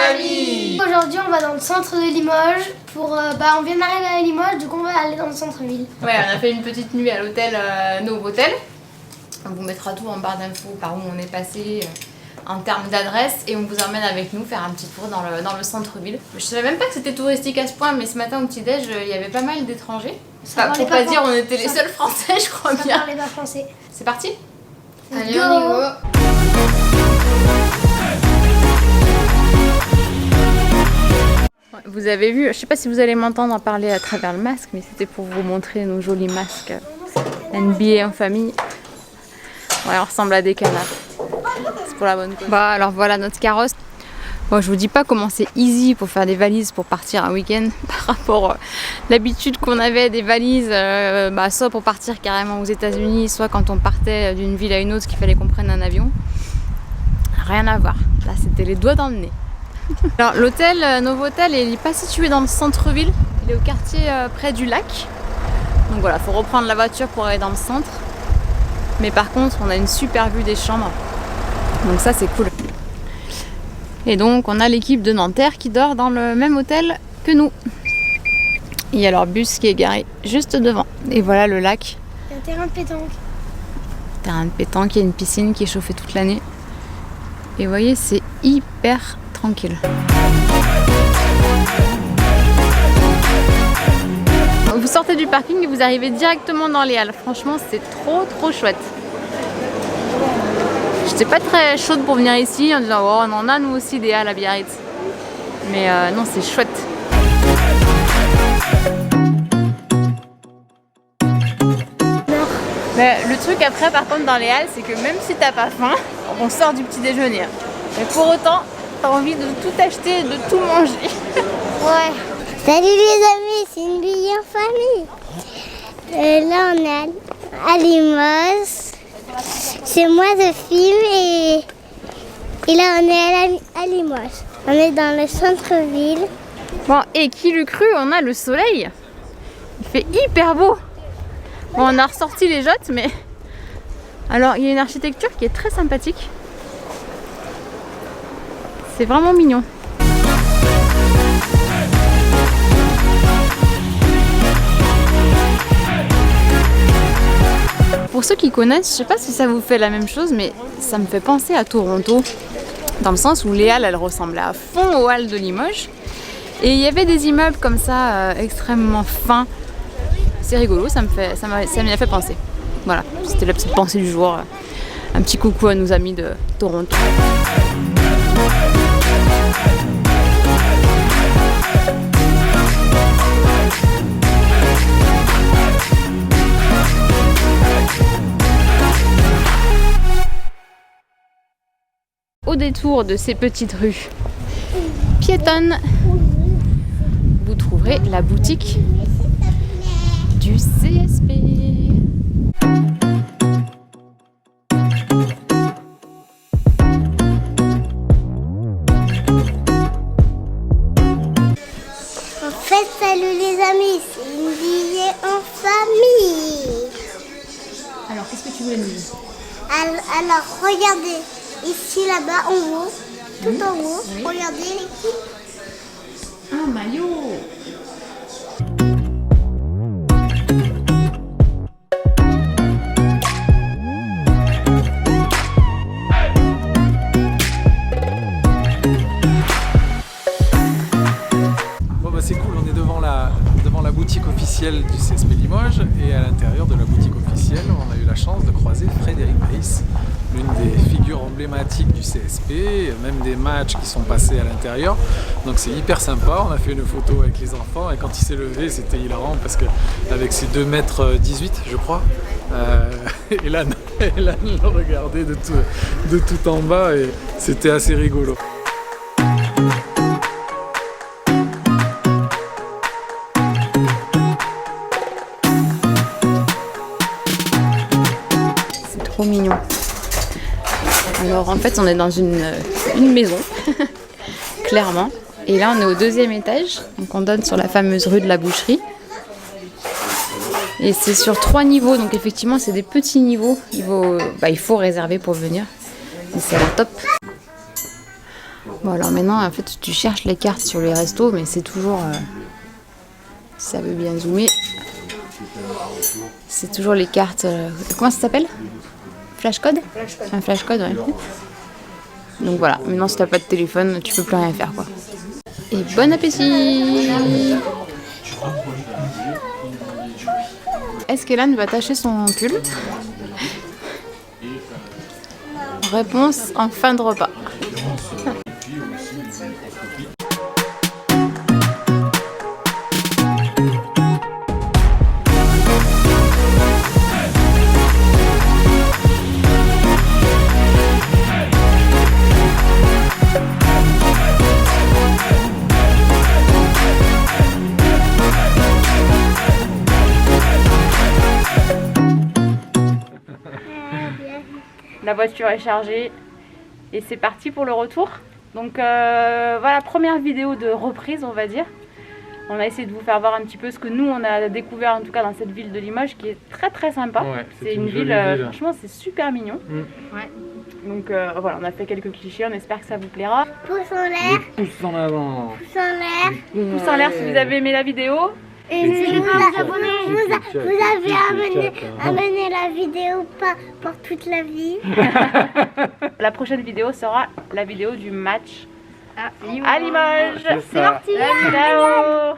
famille. Aujourd'hui on va dans le centre de Limoges pour... on vient d'arriver à Limoges, donc on va aller dans le centre-ville. Ouais, on a fait une petite nuit à l'hôtel Novotel. On vous mettra tout en barre d'infos par où on est passé en termes d'adresse et on vous emmène avec nous faire un petit tour dans le centre-ville. Je savais même pas que c'était touristique à ce point, mais ce matin au petit-déj, il y avait pas mal d'étrangers. Pour pas dire on était les seuls français, je crois bien. On parlait pas français. C'est parti? Allez, on y va. Vous avez vu, je sais pas si vous allez m'entendre en parler à travers le masque, mais c'était pour vous montrer nos jolis masques NBA en famille. Ouais, on ressemble à des canards. C'est pour la bonne cause. Bah alors voilà notre carrosse. Bon, je vous dis pas comment c'est easy pour faire des valises pour partir un week-end par rapport à l'habitude qu'on avait des valises, soit pour partir carrément aux États-Unis, soit quand on partait d'une ville à une autre qu'il fallait qu'on prenne un avion. Rien à voir. Là, c'était les doigts dans le nez. Alors l'hôtel Novotel, il n'est pas situé dans le centre-ville, il est au quartier près du lac. Donc voilà, il faut reprendre la voiture pour aller dans le centre. Mais par contre, on a une super vue des chambres. Donc ça, c'est cool. Et donc, on a l'équipe de Nanterre qui dort dans le même hôtel que nous. Il y a leur bus qui est garé juste devant. Et voilà le lac. Il y a un terrain de pétanque. Terrain de pétanque, il y a une piscine qui est chauffée toute l'année. Et vous voyez, c'est hyper tranquille. Vous sortez du parking et vous arrivez directement dans les halles. Franchement, c'est trop chouette. J'étais pas très chaude pour venir ici en disant oh, on en a nous aussi des halles à Biarritz. Mais non, c'est chouette. Mais le truc après par contre dans les halles, c'est que même si t'as pas faim, on sort du petit déjeuner. Mais pour autant, t'as envie de tout acheter, de tout manger. Ouais. Salut les amis, c'est une vie en famille. Là on est à Limoges. C'est moi de film et là on est à Limoges. On est dans le centre-ville. Bon, et qui l'eût cru, on a le soleil. Il fait hyper beau. Bon, on a ressorti les jottes, mais... Alors, il y a une architecture qui est très sympathique. C'est vraiment mignon. Pour ceux qui connaissent, je sais pas si ça vous fait la même chose, mais ça me fait penser à Toronto. Dans le sens où les halles, elles ressemblaient à fond aux halles de Limoges. Et il y avait des immeubles comme ça, extrêmement fins. C'est rigolo, ça m'y a fait penser. Voilà, c'était la petite pensée du jour. Un petit coucou à nos amis de Toronto. Au détour de ces petites rues piétonnes, vous trouverez la boutique du CSP. En fait, salut les amis, c'est une vie en famille. Alors, qu'est-ce que tu voulais nous dire? Alors, regardez, ici, là-bas, en haut, tout en haut, oui. Regardez l'équipe. Un maillot! C'est cool, on est devant la boutique officielle du CSP Limoges et à l'intérieur de la boutique officielle, on a eu la chance de croiser Frédéric Weiss, l'une des figures emblématiques du CSP, même des matchs qui sont passés à l'intérieur. Donc c'est hyper sympa, on a fait une photo avec les enfants et quand il s'est levé, c'était hilarant parce qu'avec ses 2,18 m je crois, Elan le regardait de tout en bas et c'était assez rigolo. Trop mignon. Alors en fait on est dans une maison, clairement. Et là on est au 2e étage, donc on donne sur la fameuse rue de la Boucherie. Et c'est sur 3 niveaux, donc effectivement c'est des petits niveaux. Il faut réserver pour venir. Et c'est la top. Bon alors maintenant en fait tu cherches les cartes sur les restos mais c'est toujours... si ça veut bien zoomer. C'est toujours les cartes... comment ça s'appelle? Flashcode? Un flashcode, ouais. Donc voilà, maintenant si t'as pas de téléphone, tu peux plus rien faire quoi. Et bon appétit! Est-ce qu'Elan va tâcher son pull? Réponse en fin de repas. La voiture est chargée et c'est parti pour le retour. Donc voilà, première vidéo de reprise on va dire. On a essayé de vous faire voir un petit peu ce que nous on a découvert en tout cas dans cette ville de Limoges qui est très sympa. Ouais, c'est une ville, franchement c'est super mignon. Ouais. Donc voilà, on a fait quelques clichés, on espère que ça vous plaira. Pouce en l'air. Pouce en avant. Pouce en l'air. Pouce en l'air si vous avez aimé la vidéo. Et si vous avez amené la vidéo pas pour toute la vie. La prochaine vidéo sera la vidéo du match à Limoges. C'est parti. Ciao.